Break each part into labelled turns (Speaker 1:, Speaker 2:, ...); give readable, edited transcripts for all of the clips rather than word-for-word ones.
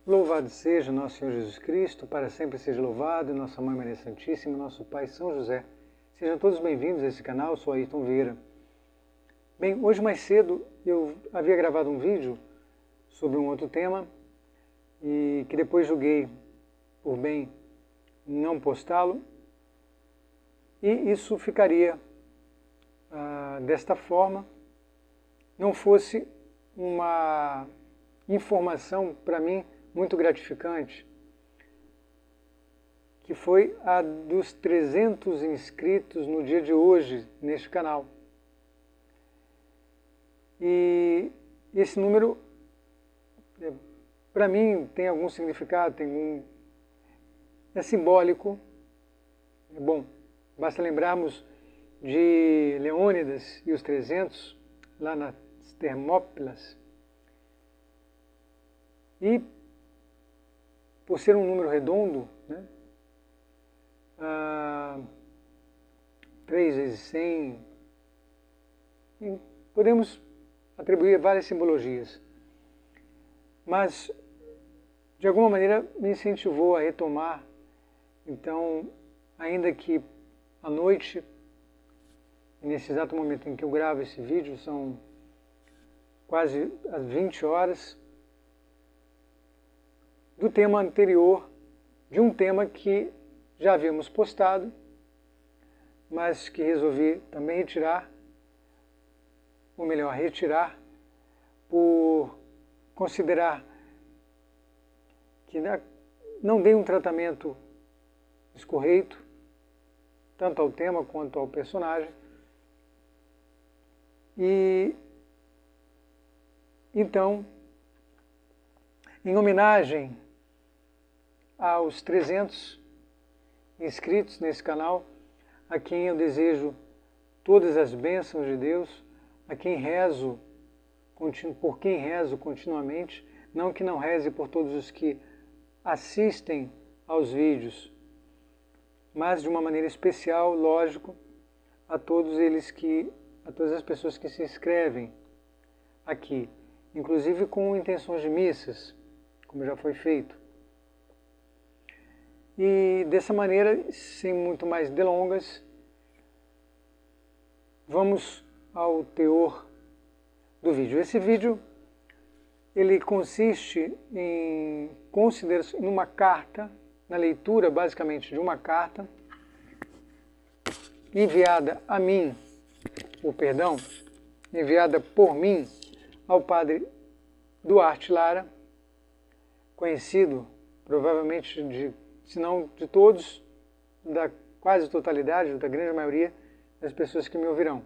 Speaker 1: Louvado seja nosso Senhor Jesus Cristo, para sempre seja louvado, nossa Mãe Maria Santíssima, nosso Pai São José. Sejam todos bem-vindos a esse canal, eu sou Ayrton Vieira. Bem, hoje mais cedo eu havia gravado um vídeo sobre um outro tema e que depois julguei por bem não postá-lo, e isso ficaria desta forma, não fosse uma informação para mim muito gratificante, que foi a dos 300 inscritos no dia de hoje neste canal. E esse número, para mim, tem algum significado, é simbólico. Bom, basta lembrarmos de Leônidas e os 300, lá nas Termópilas. E, por ser um número redondo, 3 vezes 100, podemos atribuir várias simbologias. Mas, de alguma maneira, me incentivou a retomar. Então, ainda que à noite, nesse exato momento em que eu gravo esse vídeo, são quase as 20 horas, do tema anterior, de um tema que já havíamos postado, mas que resolvi também retirar, ou melhor, retirar, por considerar que não dei um tratamento escorreito, tanto ao tema quanto ao personagem. E então, em homenagem aos 300 inscritos nesse canal, a quem eu desejo todas as bênçãos de Deus, a quem rezo, por quem rezo continuamente, não que não reze por todos os que assistem aos vídeos, mas de uma maneira especial, lógico, a todas as pessoas que se inscrevem aqui, inclusive com intenções de missas, como já foi feito. E dessa maneira, sem muito mais delongas, vamos ao teor do vídeo. Esse vídeo, ele consiste em uma carta, na leitura basicamente de uma carta enviada a mim, enviada por mim ao padre Duarte Lara, conhecido provavelmente se não de todos, da quase totalidade, da grande maioria das pessoas que me ouvirão.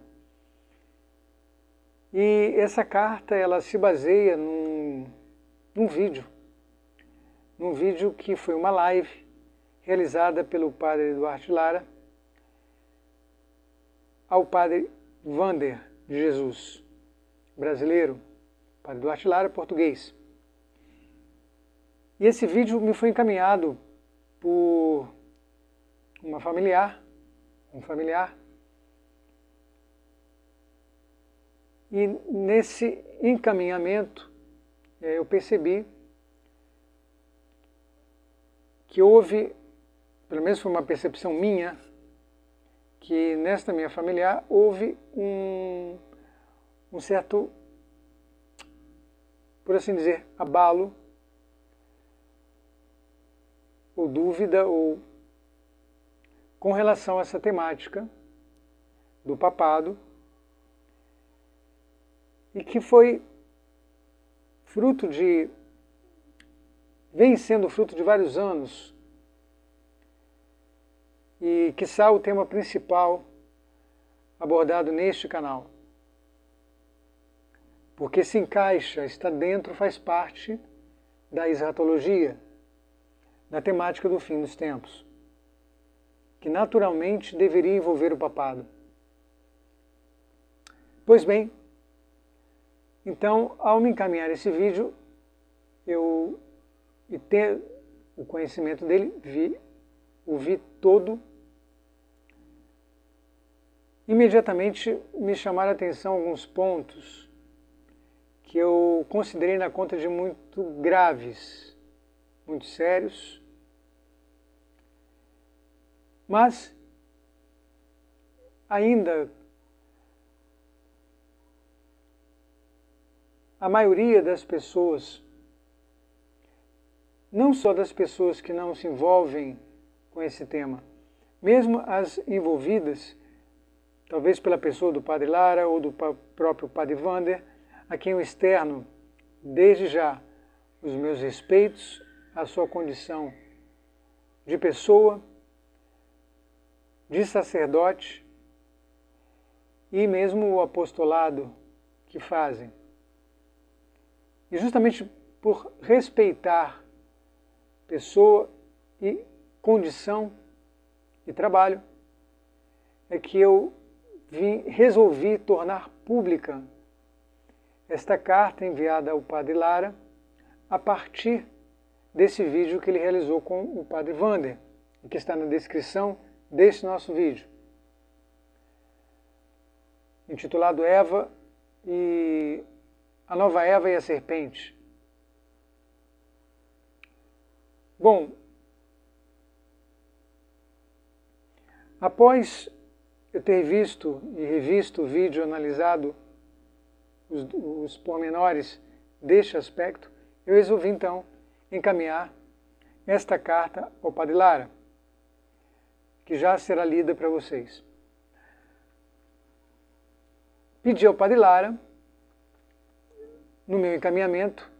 Speaker 1: E essa carta, ela se baseia num vídeo que foi uma live realizada pelo padre Duarte Lara ao padre Wander de Jesus, brasileiro, padre Duarte Lara, português. E esse vídeo me foi encaminhado por um familiar, e nesse encaminhamento eu percebi que houve, pelo menos foi uma percepção minha, que nesta minha familiar houve um certo, por assim dizer, abalo, ou dúvida, ou com relação a essa temática do papado, e que vem sendo fruto de vários anos, e quiçá o tema principal abordado neste canal, porque se encaixa, está dentro, faz parte da escatologia, da temática do fim dos tempos, que naturalmente deveria envolver o papado. Pois bem, então, ao me encaminhar esse vídeo, e ter o conhecimento dele, o vi todo, imediatamente me chamaram a atenção alguns pontos que eu considerei na conta de muito graves muito sérios, mas ainda a maioria das pessoas, não só das pessoas que não se envolvem com esse tema, mesmo as envolvidas, talvez pela pessoa do Padre Lara ou do próprio Padre Wander, a quem eu externo, desde já, os meus respeitos, a sua condição de pessoa, de sacerdote e mesmo o apostolado que fazem. E justamente por respeitar pessoa e condição de trabalho, é que eu resolvi tornar pública esta carta enviada ao Padre Lara a partir desse vídeo que ele realizou com o Padre Wander, que está na descrição deste nosso vídeo, intitulado Eva e a Nova Eva e a Serpente. Bom, após eu ter visto e revisto o vídeo, analisado os pormenores deste aspecto, eu resolvi então encaminhar esta carta ao Padre Lara, que já será lida para vocês. Pedi ao Padre Lara, no meu encaminhamento,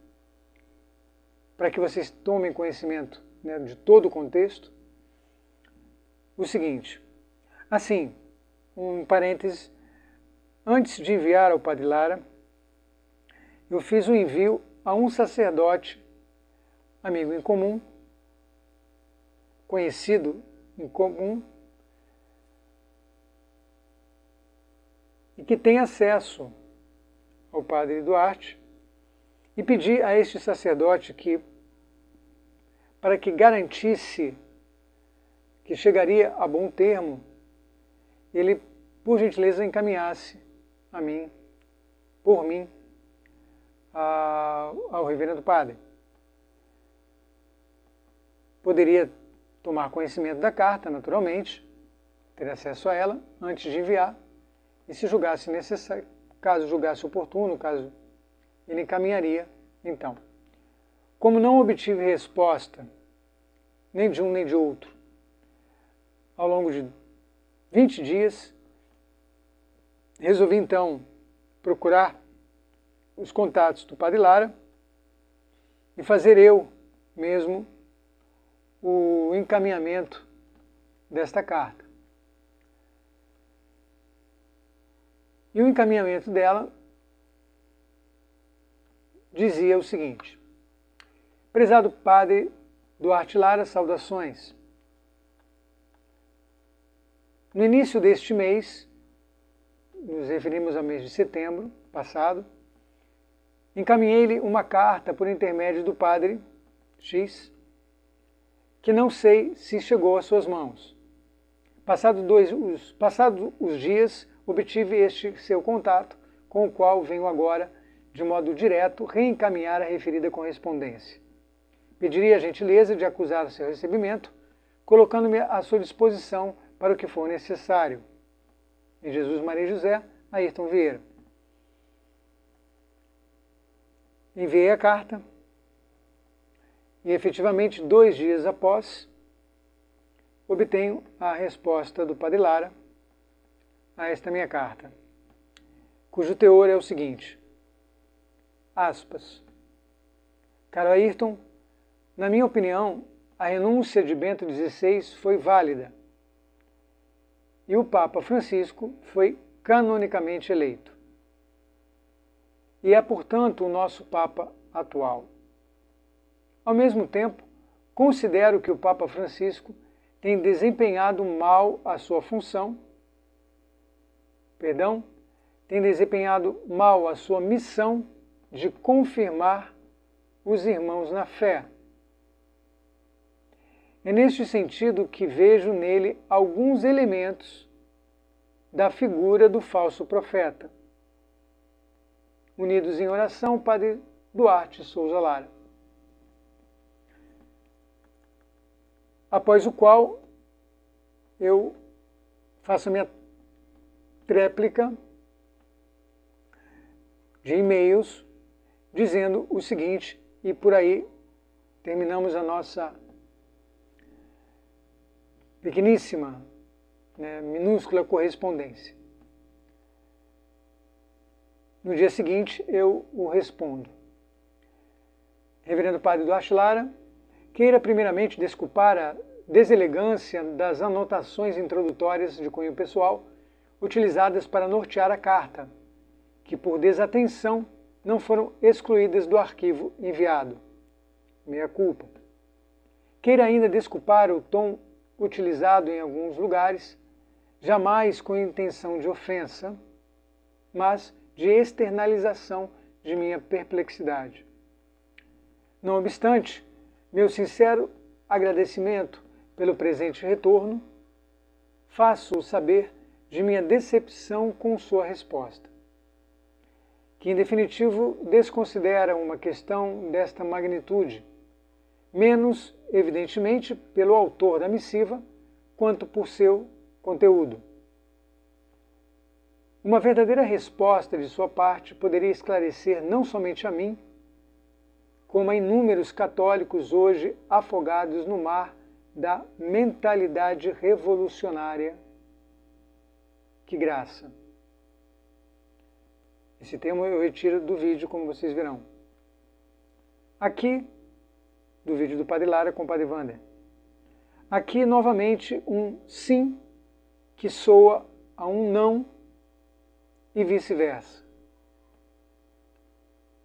Speaker 1: para que vocês tomem conhecimento, né, de todo o contexto, o seguinte. Assim, um parêntese, antes de enviar ao Padre Lara, eu fiz um envio a um sacerdote, amigo em comum, conhecido em comum, e que tem acesso ao Padre Duarte, e pedi a este sacerdote que, para que garantisse que chegaria a bom termo, ele, por gentileza, encaminhasse a mim, por mim, ao Reverendo Padre. Poderia tomar conhecimento da carta, naturalmente, ter acesso a ela antes de enviar, e se julgasse necessário, caso julgasse oportuno, caso ele encaminharia, então. Como não obtive resposta, nem de um nem de outro, ao longo de 20 dias, resolvi então procurar os contatos do Padre Lara e fazer eu mesmo o encaminhamento desta carta. E o encaminhamento dela dizia o seguinte: prezado Padre Duarte Lara, saudações. No início deste mês, nos referimos ao mês de setembro passado, encaminhei-lhe uma carta por intermédio do Padre X, que não sei se chegou às suas mãos. Passados os dias, obtive este seu contato, com o qual venho agora, de modo direto, reencaminhar a referida correspondência. Pediria a gentileza de acusar o seu recebimento, colocando-me à sua disposição para o que for necessário. Em Jesus Maria e José, Ayrton Vieira. Enviei a carta e, efetivamente, 2 dias após, obtenho a resposta do Padre Lara a esta minha carta, cujo teor é o seguinte, aspas, caro Ayrton, na minha opinião, a renúncia de Bento XVI foi válida e o Papa Francisco foi canonicamente eleito. E é, portanto, o nosso Papa atual. Ao mesmo tempo, considero que o Papa Francisco tem desempenhado mal a sua função, tem desempenhado mal a sua missão de confirmar os irmãos na fé. É neste sentido que vejo nele alguns elementos da figura do falso profeta. Unidos em oração, Padre Duarte Souza Lara. após o qual eu faço a minha tréplica de e-mails dizendo o seguinte, e por aí terminamos a nossa pequeníssima, minúscula correspondência. No dia seguinte eu o respondo. Reverendo Padre Duarte Lara, queira primeiramente desculpar a deselegância das anotações introdutórias de cunho pessoal utilizadas para nortear a carta, que por desatenção não foram excluídas do arquivo enviado. Meia culpa. Queira ainda desculpar o tom utilizado em alguns lugares, jamais com intenção de ofensa, mas de externalização de minha perplexidade. Não obstante, meu sincero agradecimento pelo presente retorno, faço saber de minha decepção com sua resposta, que em definitivo desconsidera uma questão desta magnitude, menos evidentemente pelo autor da missiva, quanto por seu conteúdo. Uma verdadeira resposta de sua parte poderia esclarecer não somente a mim, como a inúmeros católicos hoje afogados no mar da mentalidade revolucionária. Que graça! Esse termo eu retiro do vídeo, como vocês verão. Aqui, do vídeo do Padre Lara com o Padre Wander. Aqui, novamente, um sim que soa a um não e vice-versa.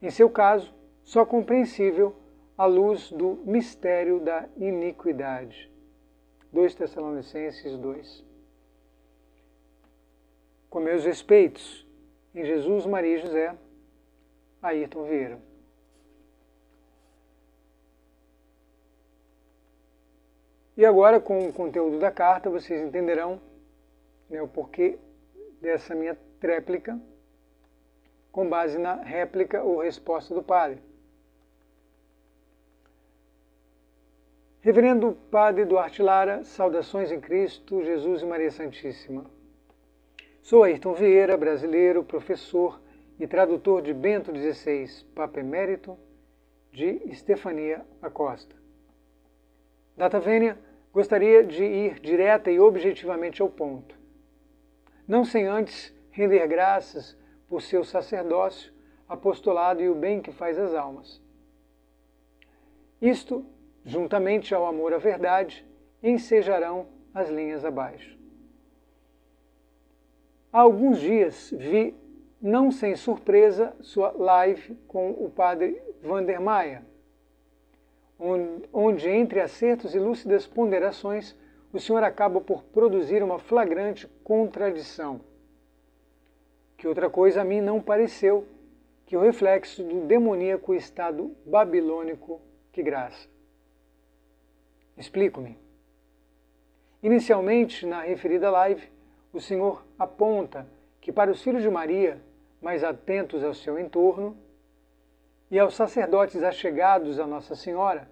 Speaker 1: Em seu caso, só compreensível à luz do mistério da iniquidade. 2 Tessalonicenses 2. Com meus respeitos, em Jesus, Maria e José, Ayrton Vieira. E agora, com o conteúdo da carta, vocês entenderão o porquê dessa minha tréplica, com base na réplica ou resposta do Padre. Reverendo Padre Duarte Lara, saudações em Cristo, Jesus e Maria Santíssima. Sou Ayrton Vieira, brasileiro, professor e tradutor de Bento XVI, Papa Emérito, de Estefania Acosta. Data vênia, gostaria de ir direta e objetivamente ao ponto. Não sem antes render graças por seu sacerdócio, apostolado e o bem que faz às almas. Isto, juntamente ao amor à verdade, ensejarão as linhas abaixo. Há alguns dias vi, não sem surpresa, sua live com o Padre Wander Maia, onde entre acertos e lúcidas ponderações, o senhor acaba por produzir uma flagrante contradição, que outra coisa a mim não pareceu que o reflexo do demoníaco estado babilônico. Que graça! Explico-me. Inicialmente, na referida live, o Senhor aponta que para os filhos de Maria, mais atentos ao seu entorno, e aos sacerdotes achegados a Nossa Senhora,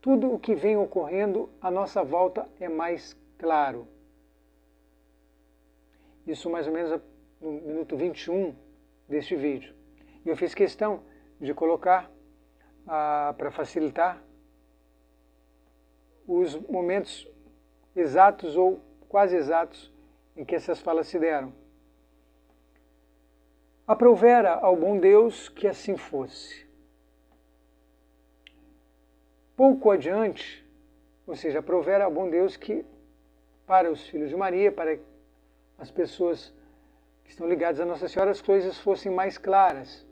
Speaker 1: tudo o que vem ocorrendo à nossa volta é mais claro. Isso mais ou menos no minuto 21 deste vídeo. E eu fiz questão de colocar, para facilitar, os momentos exatos ou quase exatos em que essas falas se deram. Aprovera ao bom Deus que assim fosse. Pouco adiante, ou seja, aprovera ao bom Deus que, para os filhos de Maria, para as pessoas que estão ligadas a Nossa Senhora, as coisas fossem mais claras.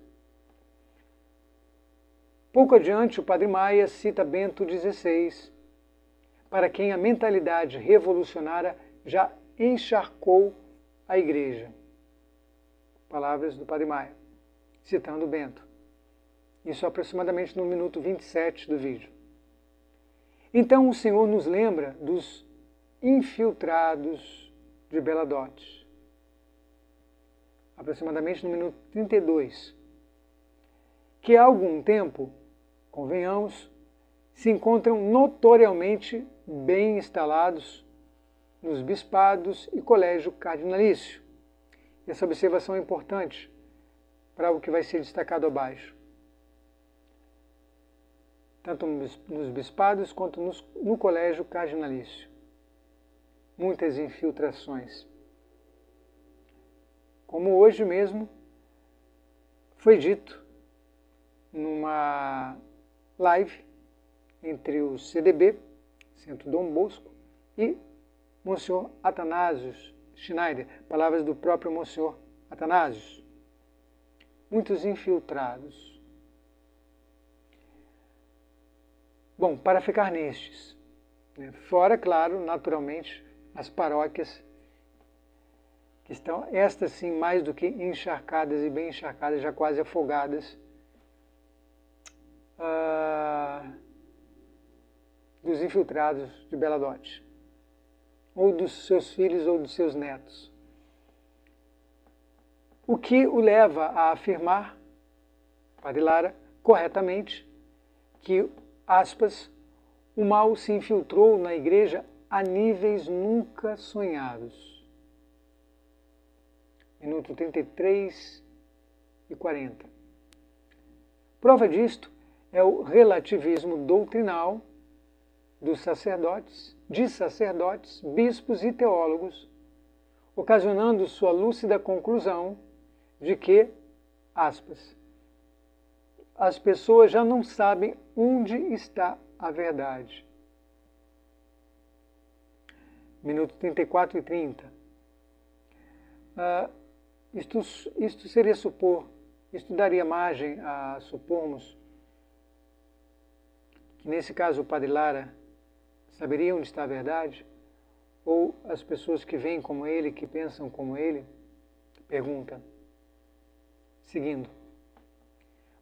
Speaker 1: Pouco adiante, o Padre Maia cita Bento XVI, para quem a mentalidade revolucionária já encharcou a Igreja. Palavras do Padre Maia, citando Bento. Isso aproximadamente no minuto 27 do vídeo. Então o Senhor nos lembra dos infiltrados de Beladote. Aproximadamente no minuto 32. Que há algum tempo, convenhamos, se encontram notoriamente bem instalados nos bispados e colégio cardinalício. Essa observação é importante para o que vai ser destacado abaixo. Tanto nos bispados quanto no colégio cardinalício. Muitas infiltrações. Como hoje mesmo foi dito numa live entre o CDB, Centro Dom Bosco, e Monsenhor Athanasius Schneider, palavras do próprio Monsenhor Athanasius. Muitos infiltrados. Bom, para ficar nestes, né? Fora, claro, naturalmente, as paróquias que estão, estas sim, mais do que encharcadas e bem encharcadas, já quase afogadas, dos infiltrados de Bela Dote, ou dos seus filhos ou dos seus netos. O que o leva a afirmar, Padre Lara, corretamente, que, aspas, o mal se infiltrou na igreja a níveis nunca sonhados. Minuto 33 e 40. Prova disto é o relativismo doutrinal dos sacerdotes, de sacerdotes, bispos e teólogos, ocasionando sua lúcida conclusão de que, aspas, as pessoas já não sabem onde está a verdade. Minuto 34 e 30. Isto seria supor, isto daria margem a supormos que nesse caso o Padre Lara saberia onde está a verdade, ou as pessoas que veem como ele, que pensam como ele, perguntam, seguindo.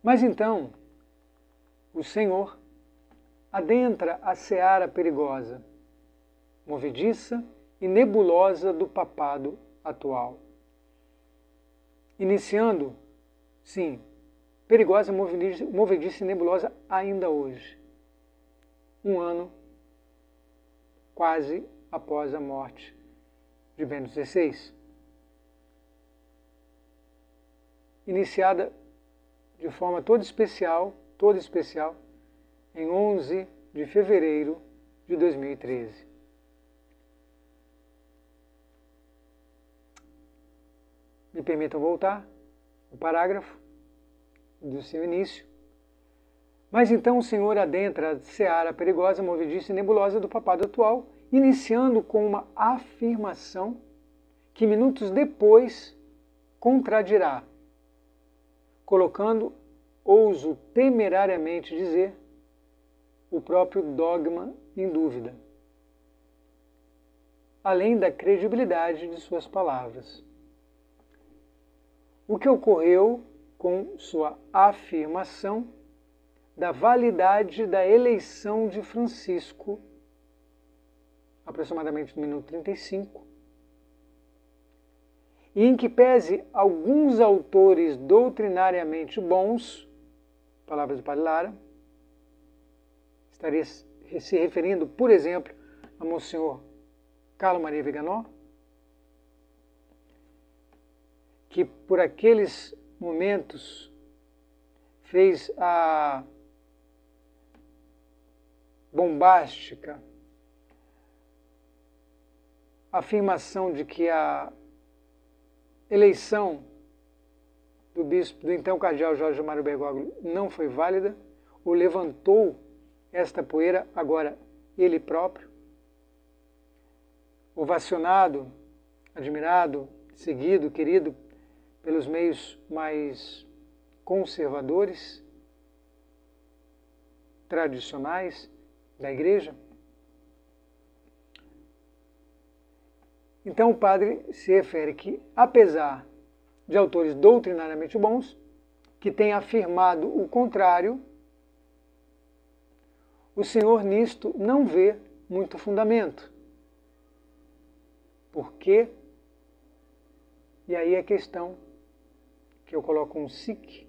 Speaker 1: Mas então, o Senhor adentra a seara perigosa, movediça e nebulosa do papado atual. Iniciando, sim, perigosa, movediça e nebulosa ainda hoje. Um ano quase após a morte de Bento XVI. Iniciada de forma toda especial, em 11 de fevereiro de 2013. Me permitam voltar o parágrafo do seu início. Mas então o Senhor adentra a seara perigosa, movediça e nebulosa do papado atual, iniciando com uma afirmação que minutos depois contradirá, colocando, ouso temerariamente dizer, o próprio dogma em dúvida, além da credibilidade de suas palavras. O que ocorreu com sua afirmação da validade da eleição de Francisco, aproximadamente no minuto 35, e em que pese alguns autores doutrinariamente bons, palavras do Padre Lara, estaria se referindo, por exemplo, a Monsenhor Carlo Maria Viganò, que por aqueles momentos fez a bombástica afirmação de que a eleição do bispo, do então cardeal Jorge Mário Bergoglio, não foi válida, o levantou esta poeira, agora ele próprio, ovacionado, admirado, seguido, querido pelos meios mais conservadores, tradicionais da Igreja. Então o padre se refere que, apesar de autores doutrinariamente bons, que têm afirmado o contrário, o Senhor nisto não vê muito fundamento. Por quê? E aí a questão que eu coloco um SIC.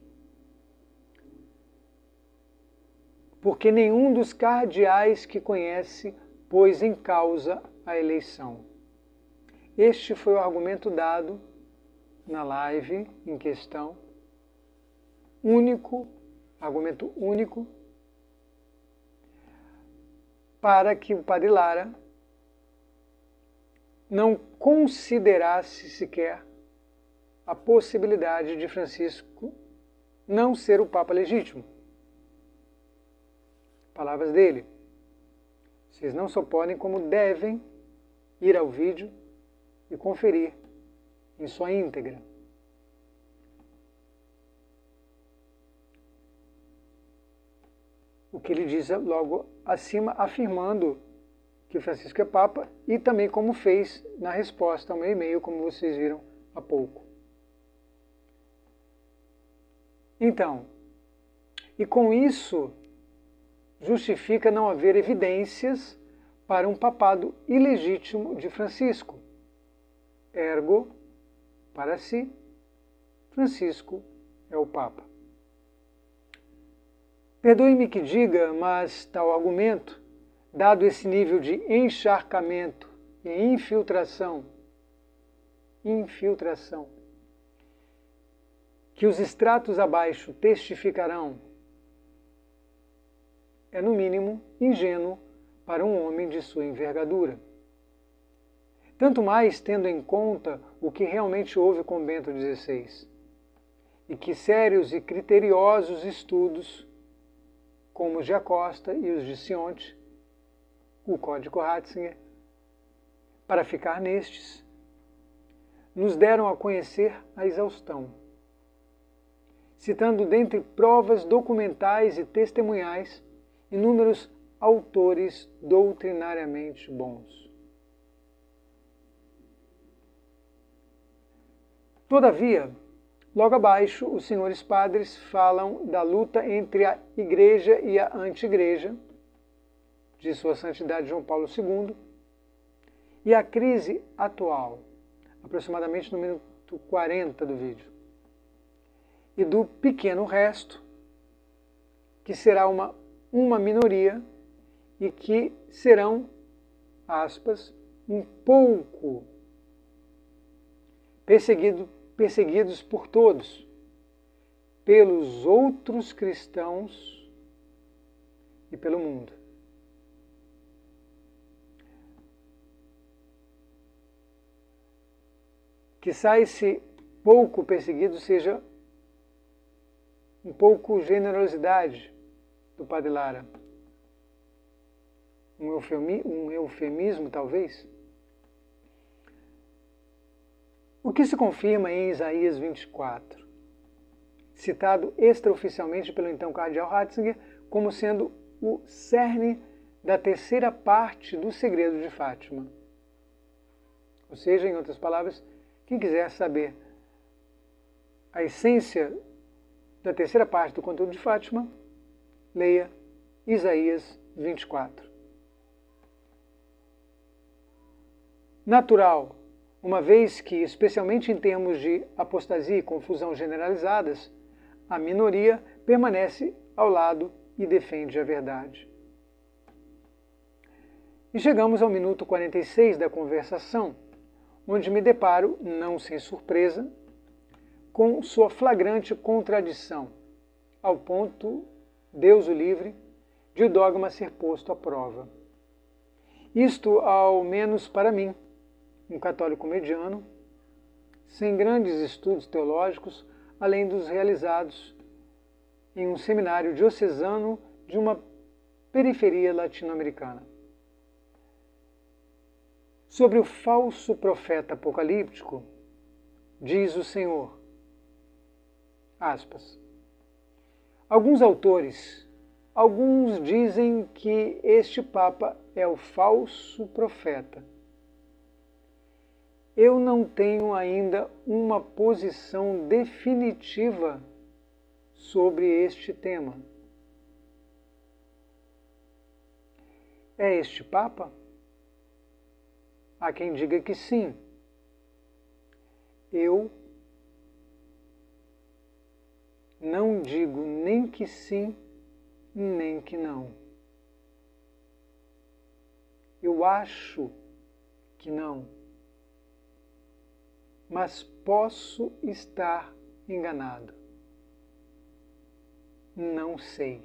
Speaker 1: porque nenhum dos cardeais que conhece pôs em causa a eleição. Este foi o argumento dado na live em questão, argumento único, para que o Padre Lara não considerasse sequer a possibilidade de Francisco não ser o Papa legítimo. Palavras dele. Vocês não só podem, como devem ir ao vídeo e conferir em sua íntegra. O que ele diz logo acima, afirmando que Francisco é Papa, e também como fez na resposta ao meu e-mail, como vocês viram há pouco. Então, e com isso justifica não haver evidências para um papado ilegítimo de Francisco. Ergo, para si, Francisco é o Papa. Perdoe-me que diga, mas tal argumento, dado esse nível de encharcamento e infiltração, que os estratos abaixo testificarão, é no mínimo ingênuo para um homem de sua envergadura. Tanto mais tendo em conta o que realmente houve com Bento XVI, e que sérios e criteriosos estudos, como os de Acosta e os de Sionte, o Código Ratzinger, para ficar nestes, nos deram a conhecer a exaustão, citando dentre provas documentais e testemunhais inúmeros autores doutrinariamente bons. Todavia, logo abaixo, os senhores padres falam da luta entre a Igreja e a Anti-Igreja, de Sua Santidade João Paulo II, e a crise atual, aproximadamente no minuto 40 do vídeo, e do pequeno resto, que será uma minoria e que serão, aspas, um pouco perseguidos por todos, pelos outros cristãos e pelo mundo. Quizá esse pouco perseguido seja um pouco generosidade do Padre Lara. Um eufemismo, talvez. O que se confirma em Isaías 24, citado extraoficialmente pelo então cardeal Ratzinger como sendo o cerne da terceira parte do segredo de Fátima. Ou seja, em outras palavras, quem quiser saber a essência da terceira parte do conteúdo de Fátima, leia Isaías 24. Natural, uma vez que, especialmente em termos de apostasia e confusão generalizadas, a minoria permanece ao lado e defende a verdade. E chegamos ao minuto 46 da conversação, onde me deparo, não sem surpresa, com sua flagrante contradição, ao ponto, Deus o livre, de o dogma ser posto à prova. Isto, ao menos para mim, um católico mediano, sem grandes estudos teológicos, além dos realizados em um seminário diocesano de uma periferia latino-americana. Sobre o falso profeta apocalíptico, diz o Senhor, aspas, alguns autores, alguns dizem que este Papa é o falso profeta. Eu não tenho ainda uma posição definitiva sobre este tema. É este Papa? Há quem diga que sim. Eu não digo nem que sim nem que não. Eu acho que não, mas posso estar enganado. Não sei.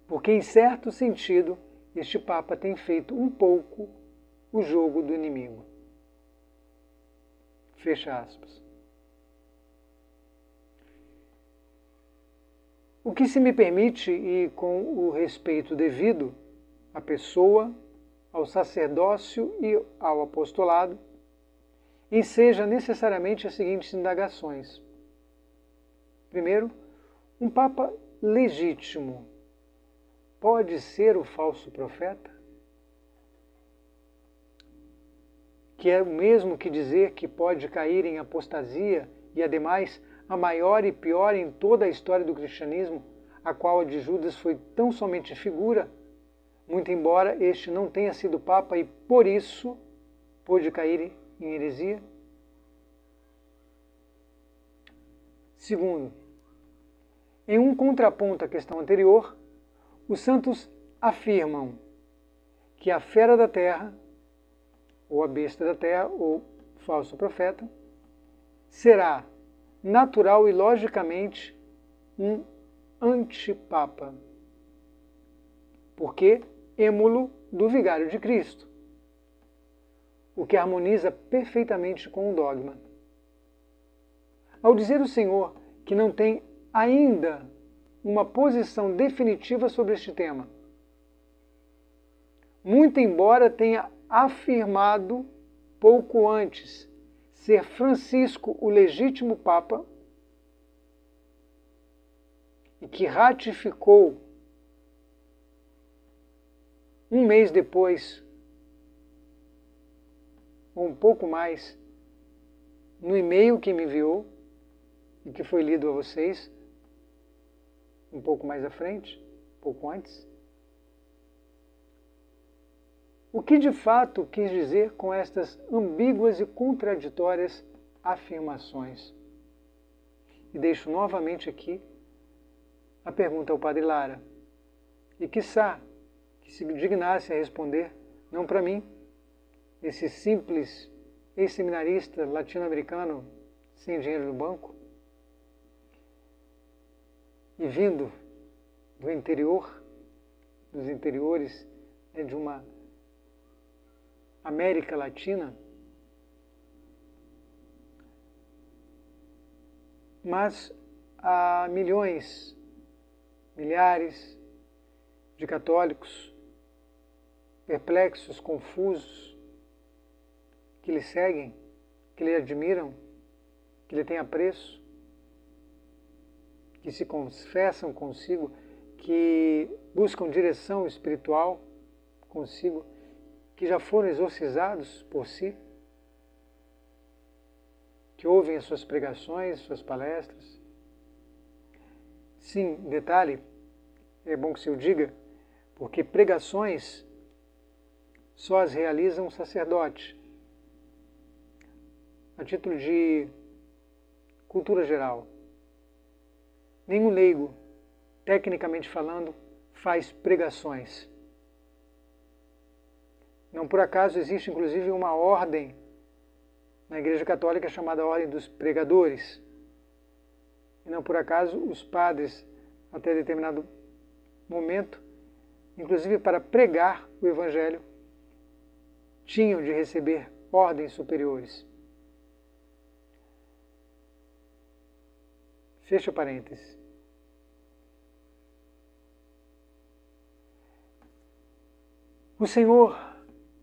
Speaker 1: Porque, em certo sentido, este Papa tem feito um pouco o jogo do inimigo. Fecha aspas. O que se me permite, e com o respeito devido à pessoa, ao sacerdócio e ao apostolado, enseja necessariamente as seguintes indagações. Primeiro, um Papa legítimo pode ser o falso profeta? Que é o mesmo que dizer que pode cair em apostasia e, ademais, a maior e pior em toda a história do cristianismo, a qual a de Judas foi tão somente figura, muito embora este não tenha sido Papa e, por isso, pôde cair em heresia? Segundo, em um contraponto à questão anterior, os santos afirmam que a fera da terra, ou a besta da terra, ou falso profeta, será natural e logicamente um antipapa, porque êmulo do vigário de Cristo, o que harmoniza perfeitamente com o dogma. Ao dizer o Senhor que não tem ainda uma posição definitiva sobre este tema, muito embora tenha afirmado pouco antes ser Francisco o legítimo Papa e que ratificou um mês depois, ou um pouco mais, no e-mail que me enviou e que foi lido a vocês, um pouco mais à frente, um pouco antes. O que de fato quis dizer com estas ambíguas e contraditórias afirmações? E deixo novamente aqui a pergunta ao Padre Lara, e quiçá que se dignasse a responder, não para mim, esse simples ex-seminarista latino-americano sem dinheiro no banco, e vindo do interior, dos interiores, de uma América Latina, mas há milhões, milhares de católicos perplexos, confusos, que lhe seguem, que lhe admiram, que lhe têm apreço, que se confessam consigo, que buscam direção espiritual consigo, que já foram exorcizados por si, que ouvem as suas pregações, suas palestras. Sim, detalhe, é bom que se o diga, porque pregações só as realiza um sacerdote. A título de cultura geral. Nenhum leigo, tecnicamente falando, faz pregações. Não por acaso existe inclusive uma ordem na Igreja Católica chamada Ordem dos Pregadores. E não por acaso os padres, até determinado momento, inclusive para pregar o Evangelho, tinham de receber ordens superiores. Fecha parênteses. O Senhor,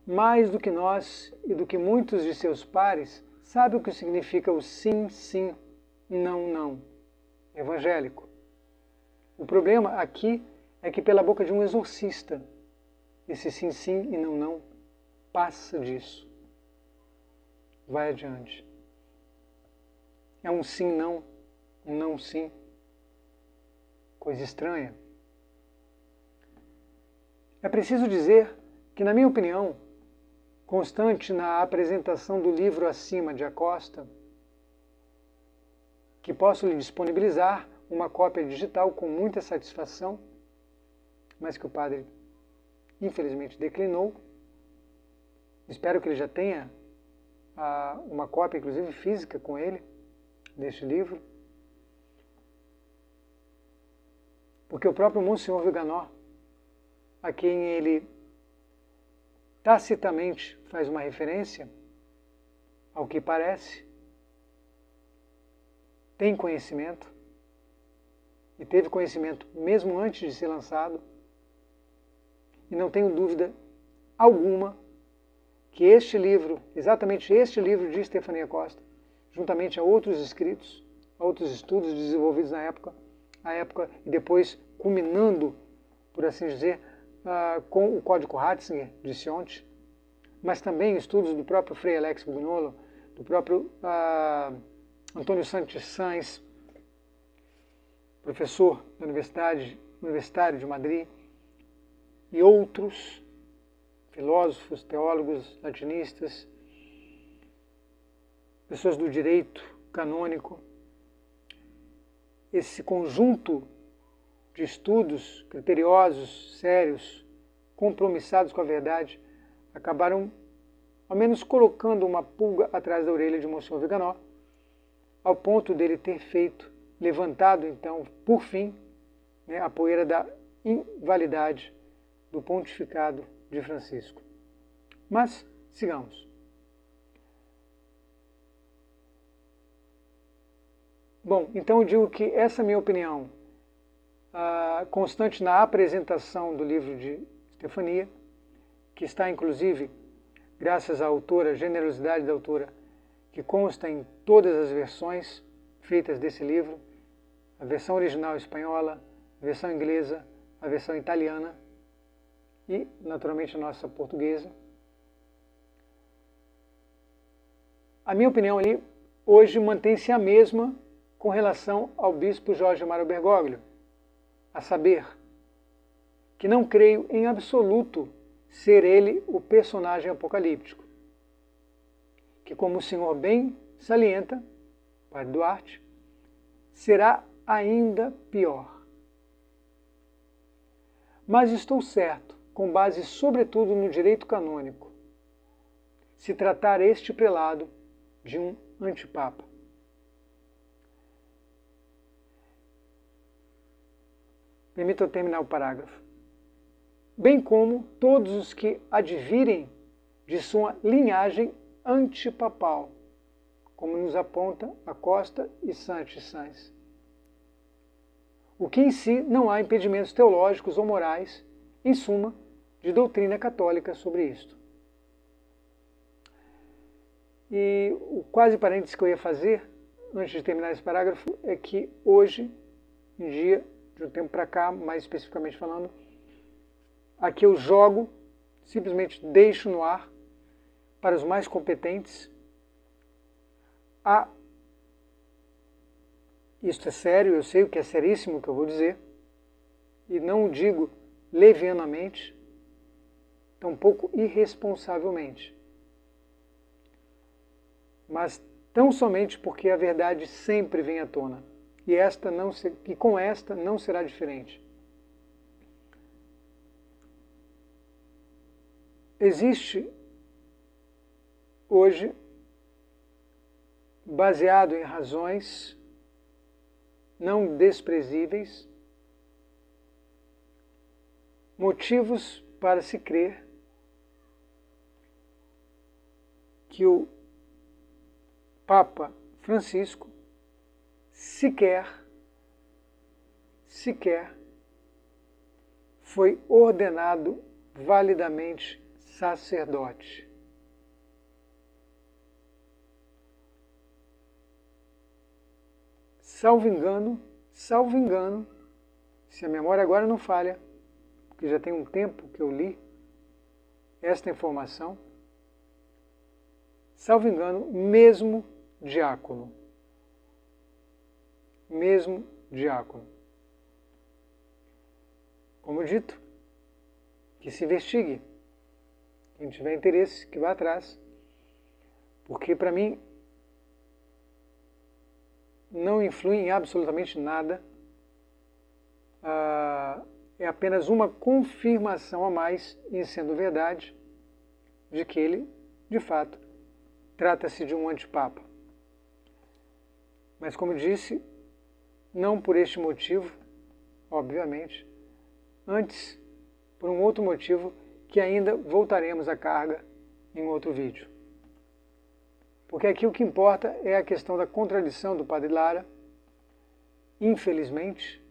Speaker 1: mais do que nós e do que muitos de seus pares, sabe o que significa o sim, sim, não, não, evangélico. O problema aqui é que pela boca de um exorcista, esse sim, sim e não, não, passa disso. Vai adiante. É um sim, não, um não, sim. Coisa estranha. É preciso dizer que, na minha opinião, constante na apresentação do livro acima de Acosta, que posso lhe disponibilizar uma cópia digital com muita satisfação, mas que o padre infelizmente declinou. Espero que ele já tenha uma cópia, inclusive física, com ele, deste livro. Porque o próprio Monsenhor Viganò, a quem ele tacitamente faz uma referência, ao que parece, tem conhecimento, e teve conhecimento mesmo antes de ser lançado, e não tenho dúvida alguma que este livro, exatamente este livro de Stefania Costa, juntamente a outros escritos, a outros estudos desenvolvidos na época, e depois culminando, por assim dizer, com o Código Ratzinger de Sionte, mas também estudos do próprio Frei Alex Bugnolo, do próprio Antônio Santos Sanz, professor da Universitário de Madrid, e outros filósofos, teólogos, latinistas, pessoas do direito canônico. Esse conjunto de estudos criteriosos, sérios, compromissados com a verdade, acabaram, ao menos, colocando uma pulga atrás da orelha de Monsenhor Viganò, ao ponto dele ter levantado, então, por fim, a poeira da invalidade do pontificado de Francisco. Mas, sigamos. Bom, então eu digo que essa minha opinião, constante na apresentação do livro de Stefania, que está inclusive, graças à autora, generosidade da autora, que consta em todas as versões feitas desse livro, a versão original espanhola, a versão inglesa, a versão italiana e, naturalmente, a nossa portuguesa. A minha opinião ali hoje mantém-se a mesma com relação ao bispo Jorge Amaro Bergoglio, a saber, que não creio em absoluto ser ele o personagem apocalíptico, que, como o senhor bem salienta, Padre Duarte, será ainda pior. Mas estou certo, com base sobretudo no direito canônico, se tratar este prelado de um antipapa. Permita eu terminar o parágrafo. Bem como todos os que advirem de sua linhagem antipapal, como nos aponta Acosta e Santos Sanz. O que em si não há impedimentos teológicos ou morais, em suma, de doutrina católica sobre isto. E o quase parênteses que eu ia fazer, antes de terminar esse parágrafo, é que hoje, em dia, de um tempo para cá, mais especificamente falando, aqui eu jogo, simplesmente deixo no ar, para os mais competentes, isto é sério, eu sei o que é seríssimo o que eu vou dizer, e não o digo levianamente, tampouco irresponsavelmente, mas tão somente porque a verdade sempre vem à tona, e com esta não será diferente. Existe hoje, baseado em razões não desprezíveis, motivos para se crer que o Papa Francisco sequer foi ordenado validamente sacerdote. Salvo engano, se a memória agora não falha, porque já tem um tempo que eu li esta informação, salvo engano, mesmo diácono. Como dito, que se investigue. Quem tiver interesse, que vá atrás. Porque, para mim, não influi em absolutamente nada, é apenas uma confirmação a mais, em sendo verdade, de que ele, de fato, trata-se de um antipapa. Mas, como disse, não por este motivo, obviamente, antes por um outro motivo que ainda voltaremos à carga em outro vídeo. Porque aqui o que importa é a questão da contradição do Padre Lara, infelizmente,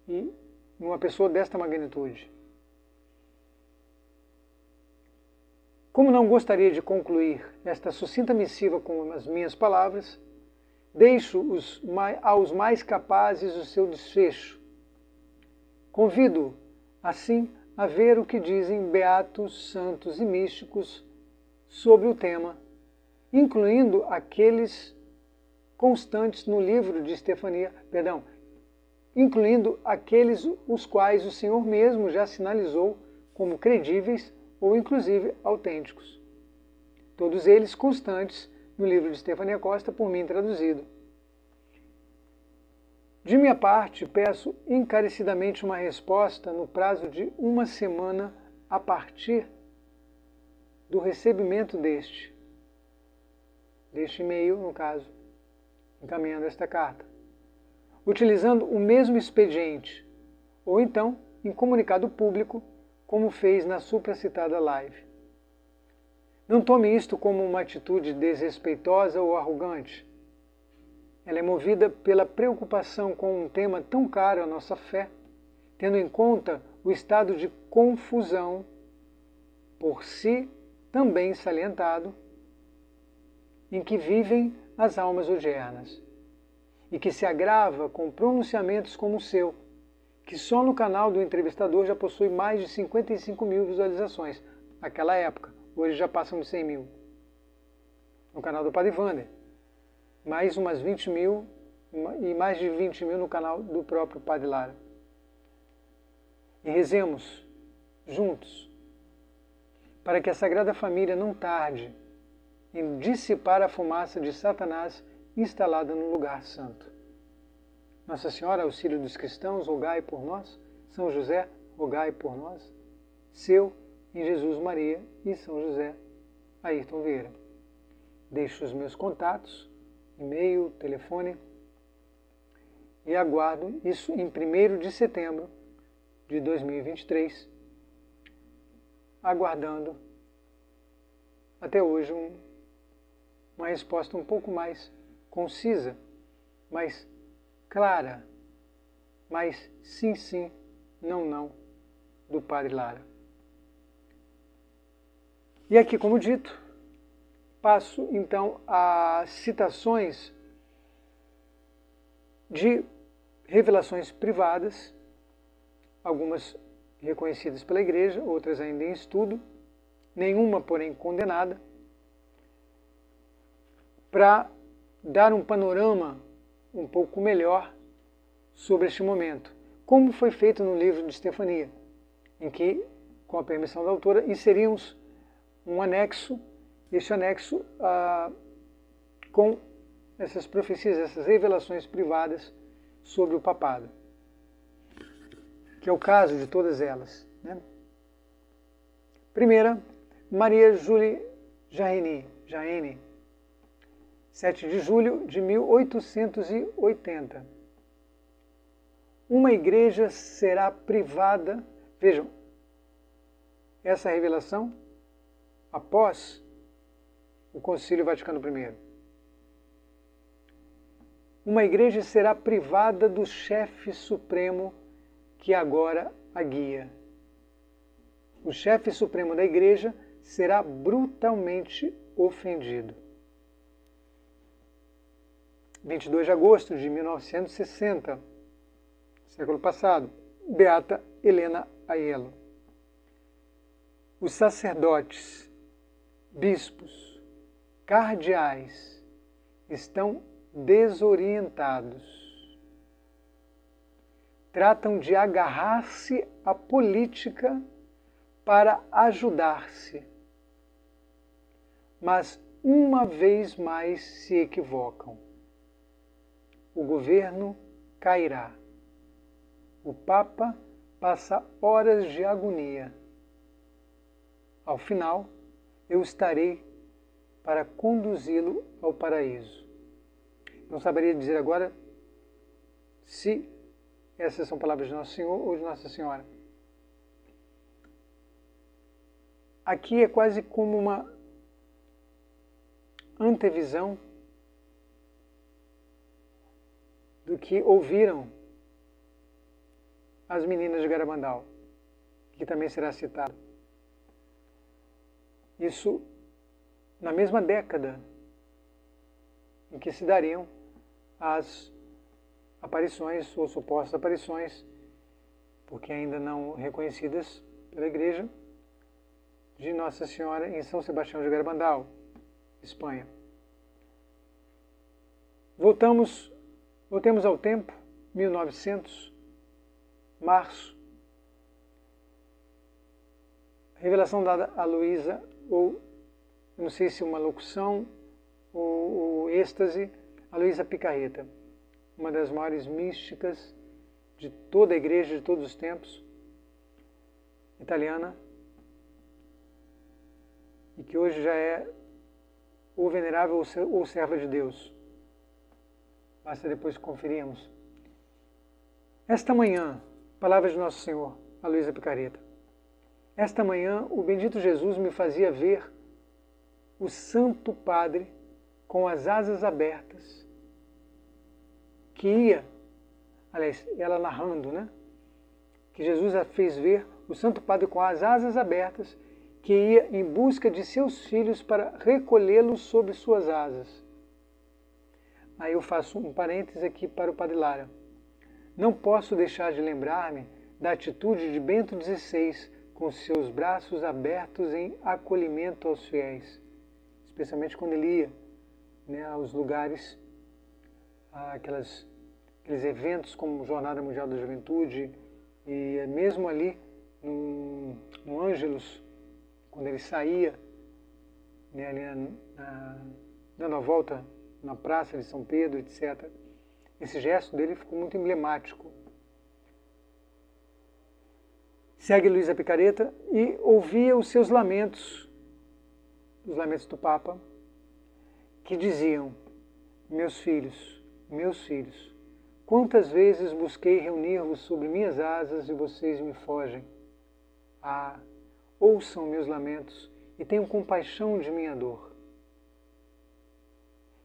Speaker 1: e numa pessoa desta magnitude. Como não gostaria de concluir esta sucinta missiva com as minhas palavras, deixo aos mais capazes o seu desfecho. Convido, assim, a ver o que dizem beatos, santos e místicos sobre o tema, incluindo aqueles constantes no livro de Estefania, incluindo aqueles os quais o Senhor mesmo já sinalizou como credíveis ou inclusive autênticos. Todos eles constantes no livro de Estefania Costa, por mim traduzido. De minha parte, peço encarecidamente uma resposta no prazo de 1 semana a partir do recebimento deste e-mail, no caso, encaminhando esta carta, utilizando o mesmo expediente, ou então em comunicado público, como fez na supracitada live. Não tome isto como uma atitude desrespeitosa ou arrogante. Ela é movida pela preocupação com um tema tão caro à nossa fé, tendo em conta o estado de confusão, por si também salientado, em que vivem as almas odiernas, e que se agrava com pronunciamentos como o seu, que só no canal do entrevistador já possui mais de 55 mil visualizações, naquela época. Hoje já passam de 100 mil. No canal do Padre Wander. Mais umas 20 mil e mais de 20 mil no canal do próprio Padre Lara. E rezemos juntos para que a Sagrada Família não tarde em dissipar a fumaça de Satanás instalada no lugar santo. Nossa Senhora, auxílio dos cristãos, rogai por nós. São José, rogai por nós. Seu, em Jesus Maria e São José, Ayrton Vieira. Deixo os meus contatos, e-mail, telefone, e aguardo isso em 1º de setembro de 2023, aguardando até hoje uma resposta um pouco mais concisa, mais clara, mais sim, sim, não, não, do Padre Lara. E aqui, como dito, passo então a citações de revelações privadas, algumas reconhecidas pela Igreja, outras ainda em estudo, nenhuma, porém, condenada, para dar um panorama um pouco melhor sobre este momento, como foi feito no livro de Estefania, em que, com a permissão da autora, inserimos um anexo, este anexo com essas profecias, essas revelações privadas sobre o papado, que é o caso de todas elas, né? Primeira, Maria Julie Jahenny, 7 de julho de 1880. Uma igreja será privada, vejam, essa revelação após o Concílio Vaticano I. Uma igreja será privada do chefe supremo que agora a guia. O chefe supremo da igreja será brutalmente ofendido. 22 de agosto de 1960, século passado, Beata Helena Aiello. Os sacerdotes, bispos, cardeais estão desorientados. Tratam de agarrar-se à política para ajudar-se, mas uma vez mais se equivocam. o governo cairá. O Papa passa horas de agonia. Ao final, eu estarei para conduzi-lo ao paraíso. Não saberia dizer agora se essas são palavras de Nosso Senhor ou de Nossa Senhora. Aqui é quase como uma antevisão do que ouviram as meninas de Garabandal, que também será citado. Isso na mesma década em que se dariam as aparições ou supostas aparições, porque ainda não reconhecidas pela Igreja, de Nossa Senhora em São Sebastião de Garabandal, Espanha. Voltemos ao tempo, 1900, março. Revelação dada a Luísa, ou não sei se uma locução ou êxtase, a Luísa Picarreta, uma das maiores místicas de toda a Igreja de todos os tempos, italiana, e que hoje já é ou venerável ou serva de Deus. Basta depois conferirmos. Esta manhã, palavras de Nosso Senhor, a Luísa Picarreta. Esta manhã, o bendito Jesus me fazia ver o Santo Padre com as asas abertas, que ia, aliás, ela narrando, né? Que Jesus a fez ver o Santo Padre com as asas abertas, que ia em busca de seus filhos para recolhê-los sob suas asas. Aí eu faço um parêntese aqui para o Padre Lara. Não posso deixar de lembrar-me da atitude de Bento XVI com seus braços abertos em acolhimento aos fiéis, especialmente quando ele ia, né, aos lugares, aqueles eventos como Jornada Mundial da Juventude, e mesmo ali no Ângelus, quando ele saía, né, ali dando a volta na Praça de São Pedro, etc. Esse gesto dele ficou muito emblemático. Segue Luísa Picarreta e ouvia os seus lamentos, os lamentos do Papa, que diziam: meus filhos, quantas vezes busquei reunir-vos sobre minhas asas e vocês me fogem. Ah, ouçam meus lamentos e tenham compaixão de minha dor.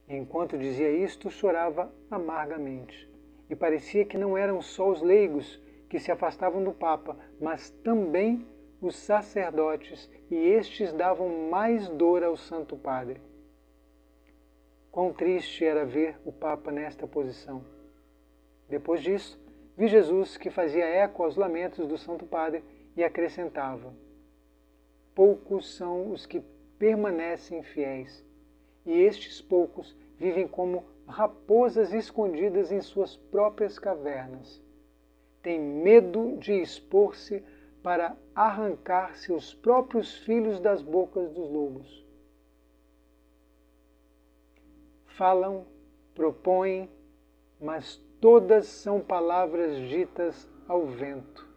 Speaker 1: E enquanto dizia isto, chorava amargamente, e parecia que não eram só os leigos que se afastavam do Papa, mas também os sacerdotes, e estes davam mais dor ao Santo Padre. Quão triste era ver o Papa nesta posição. Depois disso, vi Jesus que fazia eco aos lamentos do Santo Padre e acrescentava: poucos são os que permanecem fiéis, e estes poucos vivem como raposas escondidas em suas próprias cavernas. Têm medo de expor-se para arrancar seus próprios filhos das bocas dos lobos. Falam, propõem, mas todas são palavras ditas ao vento.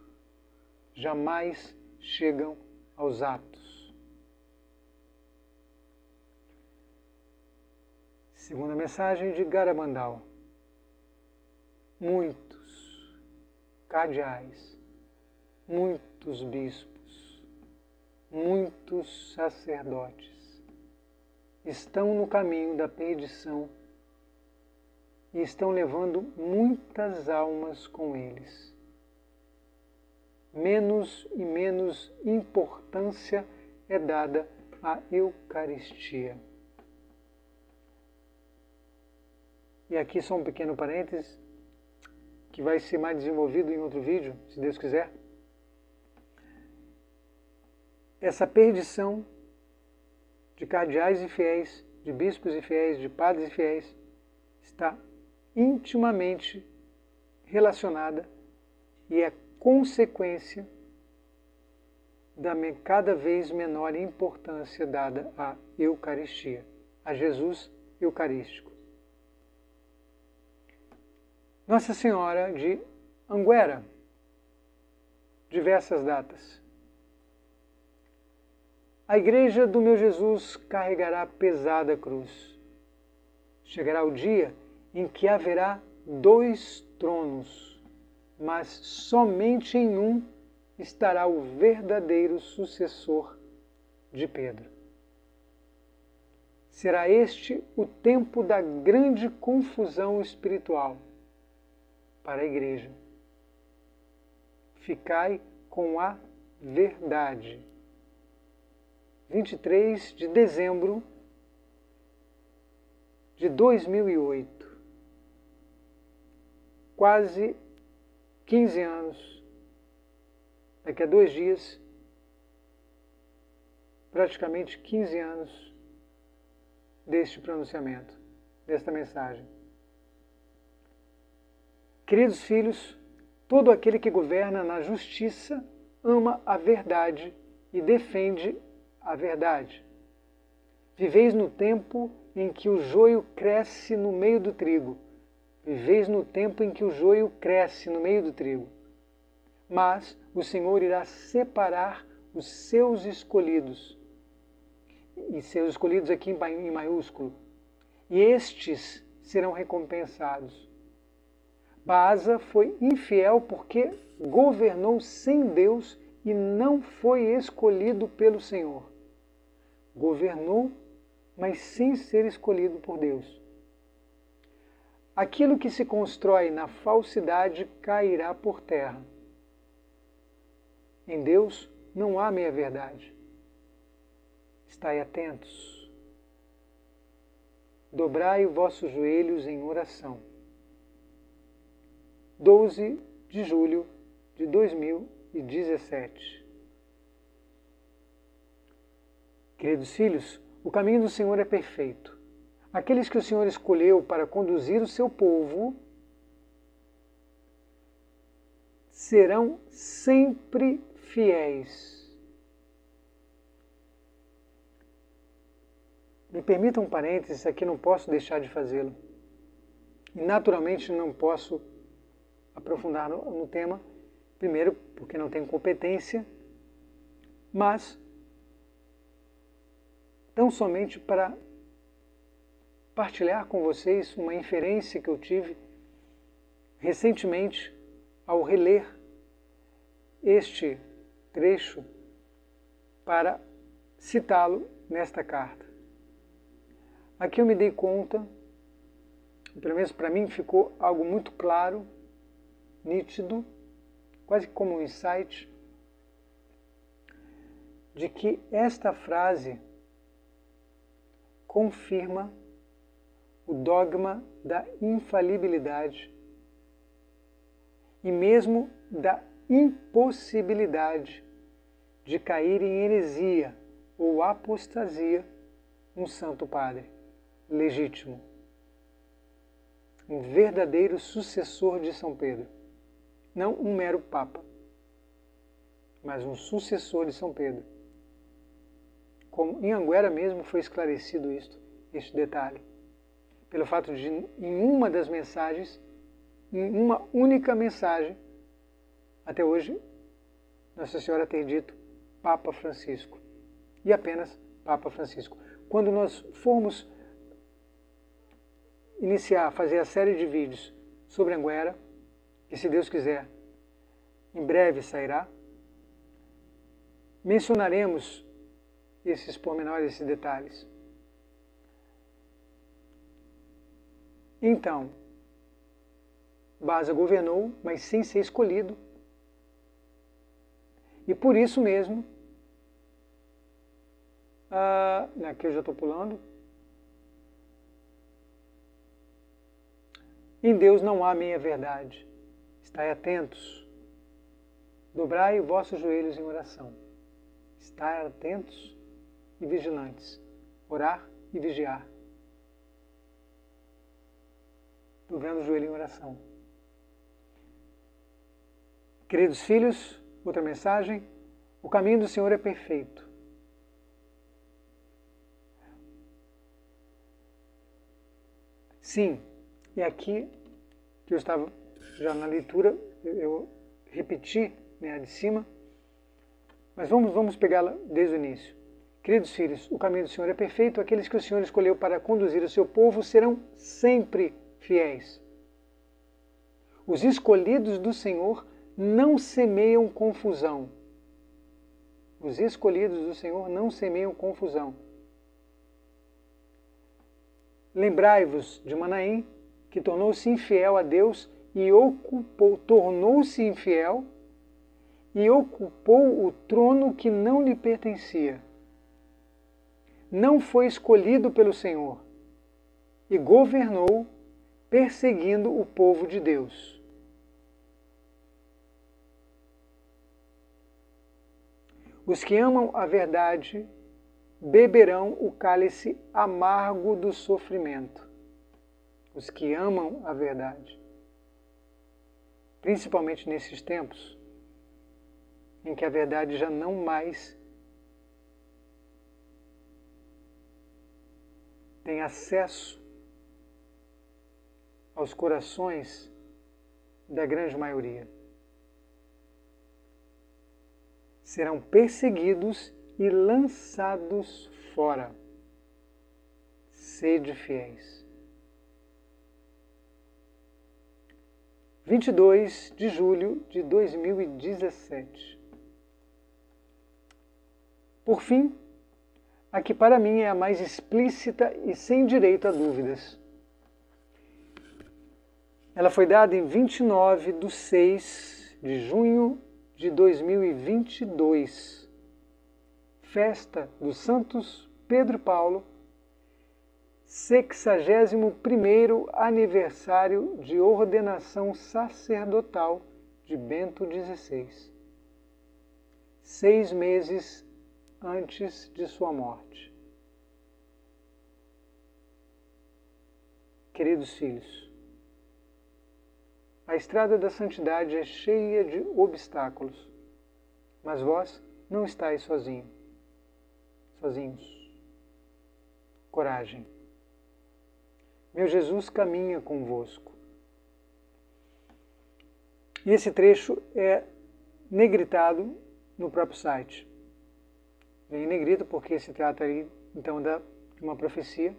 Speaker 1: Jamais chegam aos atos. Segunda mensagem de Garabandal. Muitos cardeais, muitos bispos, muitos sacerdotes estão no caminho da perdição e estão levando muitas almas com eles. Menos e menos importância é dada à Eucaristia. E aqui só um pequeno parêntese, que vai ser mais desenvolvido em outro vídeo, se Deus quiser. Essa perdição de cardeais e fiéis, de bispos e fiéis, de padres e fiéis, está intimamente relacionada e é consequência da cada vez menor importância dada à Eucaristia, a Jesus Eucarístico. Nossa Senhora de Anguera, diversas datas. A Igreja do meu Jesus carregará pesada cruz. Chegará o dia em que haverá 2 tronos, mas somente em um estará o verdadeiro sucessor de Pedro. Será este o tempo da grande confusão espiritual para a Igreja. Ficai com a verdade. 23 de dezembro de 2008. Quase 15 anos. Daqui a 2 dias, praticamente 15 anos deste pronunciamento, desta mensagem. Queridos filhos, todo aquele que governa na justiça ama a verdade e defende a verdade. Viveis no tempo em que o joio cresce no meio do trigo. Viveis no tempo em que o joio cresce no meio do trigo. Mas o Senhor irá separar os seus escolhidos, e seus escolhidos aqui em maiúsculo, e estes serão recompensados. Baasa foi infiel porque governou sem Deus e não foi escolhido pelo Senhor. Governou, mas sem ser escolhido por Deus. Aquilo que se constrói na falsidade cairá por terra. Em Deus não há meia-verdade. Estai atentos. Dobrai os vossos joelhos em oração. 12 de julho de 2017. Queridos filhos, o caminho do Senhor é perfeito. Aqueles que o Senhor escolheu para conduzir o seu povo serão sempre fiéis. Me permita um parênteses, aqui não posso deixar de fazê-lo. E naturalmente não posso aprofundar no tema, primeiro porque não tenho competência, mas tão somente para partilhar com vocês uma inferência que eu tive recentemente ao reler este trecho para citá-lo nesta carta. Aqui eu me dei conta, pelo menos para mim ficou algo muito claro, nítido, quase como um insight, de que esta frase confirma o dogma da infalibilidade e mesmo da impossibilidade de cair em heresia ou apostasia um Santo Padre legítimo, um verdadeiro sucessor de São Pedro, não um mero Papa, mas um sucessor de São Pedro. Como em Anguera mesmo foi esclarecido este detalhe, pelo fato de em uma das mensagens, em uma única mensagem, até hoje, Nossa Senhora ter dito Papa Francisco, e apenas Papa Francisco. Quando nós formos fazer a série de vídeos sobre Anguera, que se Deus quiser, em breve sairá, mencionaremos esses pormenores, esses detalhes. Então, Baasa governou, mas sem ser escolhido. E por isso mesmo, aqui eu já estou pulando, em Deus não há meia-verdade. Estai atentos. Dobrai os vossos joelhos em oração. Estai atentos e vigilantes. Orar e vigiar. Dobrando o joelho em oração. Queridos filhos, outra mensagem. O caminho do Senhor é perfeito. Sim, é aqui que eu estava isso já na leitura, eu repeti, né, a de cima, mas vamos pegá-la desde o início. Queridos filhos, o caminho do Senhor é perfeito, aqueles que o Senhor escolheu para conduzir o seu povo serão sempre fiéis. Os escolhidos do Senhor não semeiam confusão. Os escolhidos do Senhor não semeiam confusão. Lembrai-vos de Manaém, que tornou-se infiel a Deus e tornou-se infiel e ocupou o trono que não lhe pertencia. Não foi escolhido pelo Senhor e governou perseguindo o povo de Deus. Os que amam a verdade beberão o cálice amargo do sofrimento. Os que amam a verdade. Principalmente nesses tempos em que a verdade já não mais tem acesso aos corações da grande maioria. Serão perseguidos e lançados fora. Sede fiéis. 22 de julho de 2017. Por fim, a que para mim é a mais explícita e sem direito a dúvidas. Ela foi dada em 29 de 6 de junho de 2022, festa dos Santos Pedro e Paulo, 61º aniversário de ordenação sacerdotal de Bento XVI, 6 meses antes de sua morte. Queridos filhos, a estrada da santidade é cheia de obstáculos, mas vós não estáis sozinhos. Coragem. Meu Jesus caminha convosco. E esse trecho é negritado no próprio site. Vem em negrito porque se trata aí, então, de uma profecia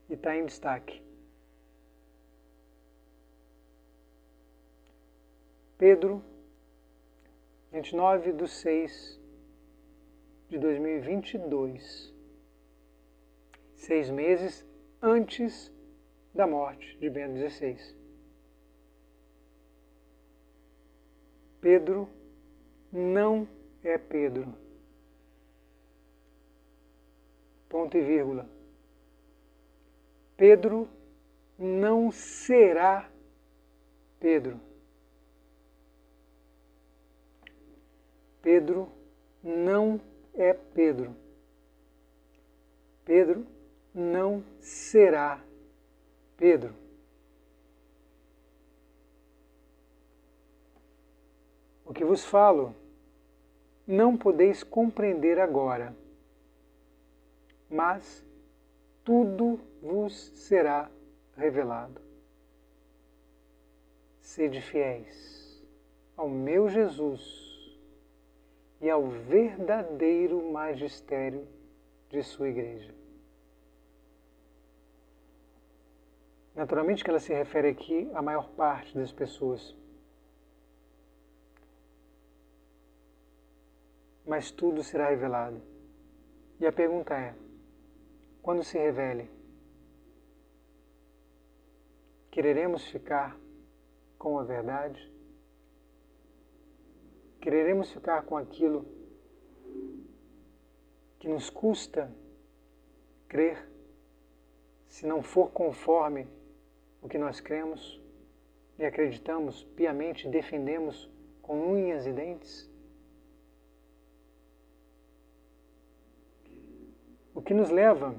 Speaker 1: e está em destaque. Pedro, 29 de 6 de 2022, 6 meses antes da morte de Bento XVI. Pedro não é Pedro. Ponto e vírgula. Pedro não será Pedro. Pedro não é Pedro. Pedro não será Pedro. O que vos falo, não podeis compreender agora, mas tudo vos será revelado. Sede fiéis ao meu Jesus e ao verdadeiro magistério de sua igreja. Naturalmente que ela se refere aqui à maior parte das pessoas. Mas tudo será revelado. E a pergunta é, quando se revele, quereremos ficar com a verdade? Quereremos ficar com aquilo que nos custa crer, se não for conforme o que nós cremos e acreditamos piamente e defendemos com unhas e dentes? O que nos leva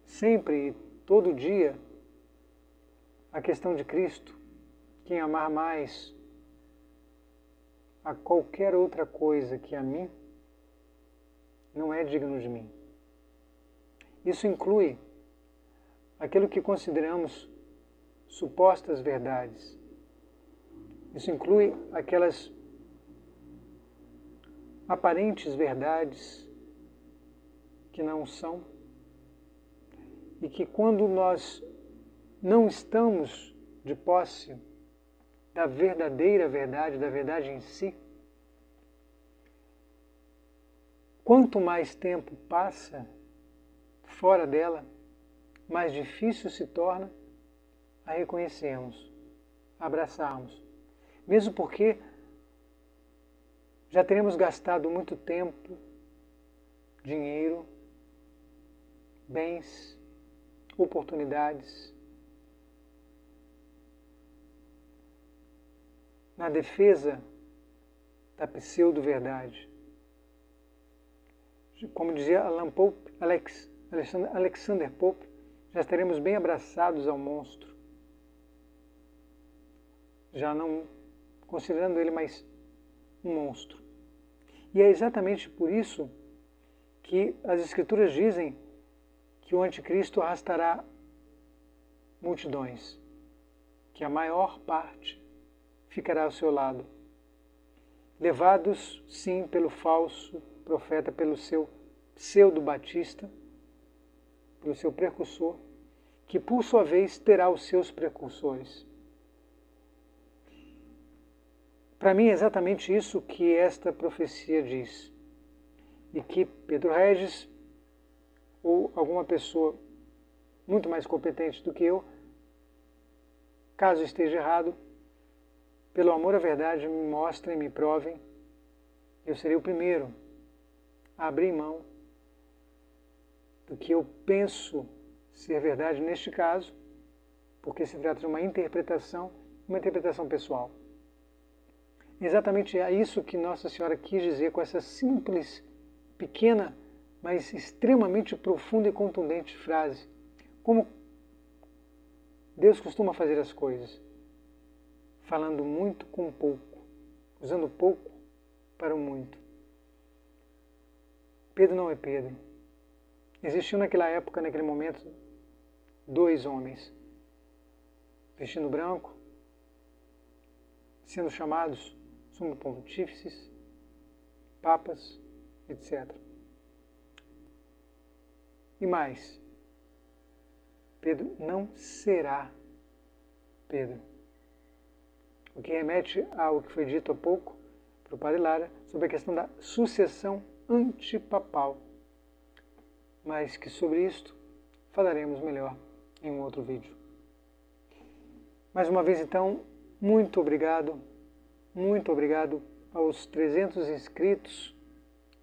Speaker 1: sempre e todo dia à questão de Cristo, quem amar mais a qualquer outra coisa que a mim, não é digno de mim. Isso inclui aquilo que consideramos supostas verdades. Isso inclui aquelas aparentes verdades que não são, e que quando nós não estamos de posse da verdadeira verdade, da verdade em si, quanto mais tempo passa fora dela, mais difícil se torna a reconhecermos, a abraçarmos. Mesmo porque já teremos gastado muito tempo, dinheiro, bens, oportunidades na defesa da pseudo-verdade. Como dizia Alexander Pope, já estaremos bem abraçados ao monstro, já não considerando ele mais um monstro. E é exatamente por isso que as Escrituras dizem que o anticristo arrastará multidões, que a maior parte ficará ao seu lado, levados sim pelo falso profeta, pelo seu pseudo-batista, pelo seu precursor, que por sua vez terá os seus precursores. Para mim é exatamente isso que esta profecia diz, e que Pedro Regis, ou alguma pessoa muito mais competente do que eu, caso esteja errado, pelo amor à verdade, me mostrem, me provem, eu serei o primeiro a abrir mão do que eu penso ser verdade neste caso, porque se trata de uma interpretação pessoal. Exatamente é isso que Nossa Senhora quis dizer com essa simples, pequena, mas extremamente profunda e contundente frase. Como Deus costuma fazer as coisas, falando muito com pouco, usando pouco para o muito. Pedro não é Pedro. Existiu naquela época, naquele momento, dois homens, vestindo branco, sendo chamados sumo pontífices, papas, etc. E mais, Pedro não será Pedro. O que remete ao que foi dito há pouco para o Padre Lara sobre a questão da sucessão antipapal. Mas que sobre isto falaremos melhor em um outro vídeo. Mais uma vez, então, muito obrigado aos 300 inscritos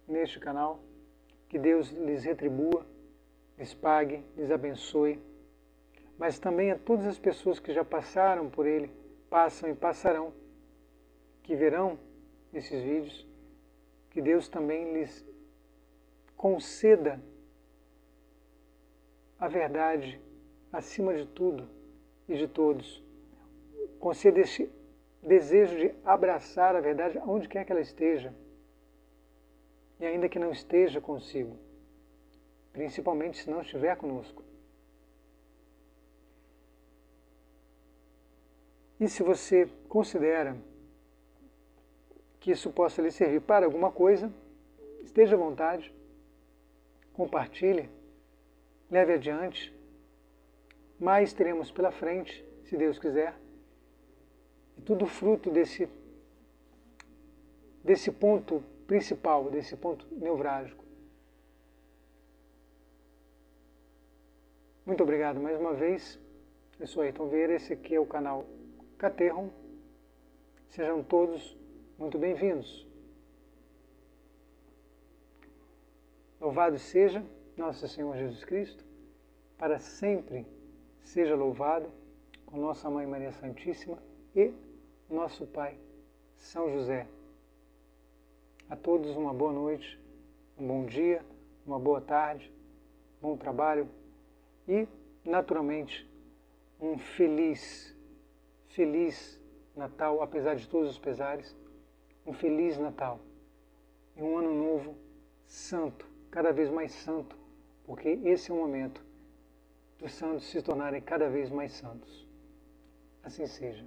Speaker 1: neste canal. Que Deus lhes retribua, lhes pague, lhes abençoe. Mas também a todas as pessoas que já passaram por ele, passam e passarão, que verão esses vídeos, que Deus também lhes conceda a verdade acima de tudo e de todos. Conceda este desejo de abraçar a verdade onde quer que ela esteja, e ainda que não esteja consigo, principalmente se não estiver conosco. E se você considera que isso possa lhe servir para alguma coisa, esteja à vontade, compartilhe, leve adiante. Mais teremos pela frente, se Deus quiser, e tudo fruto desse ponto principal, desse ponto nevrálgico. Muito obrigado mais uma vez. Eu sou Ayrton Vieira, esse aqui é o canal Caterhum. Sejam todos muito bem-vindos. Louvado seja nosso Senhor Jesus Cristo, para sempre seja louvado, com nossa Mãe Maria Santíssima e nosso Pai São José. A todos uma boa noite, um bom dia, uma boa tarde, bom trabalho e, naturalmente, um feliz Natal, apesar de todos os pesares, um feliz Natal e um ano novo santo, cada vez mais santo, porque esse é o momento dos santos se tornarem cada vez mais santos. Assim seja.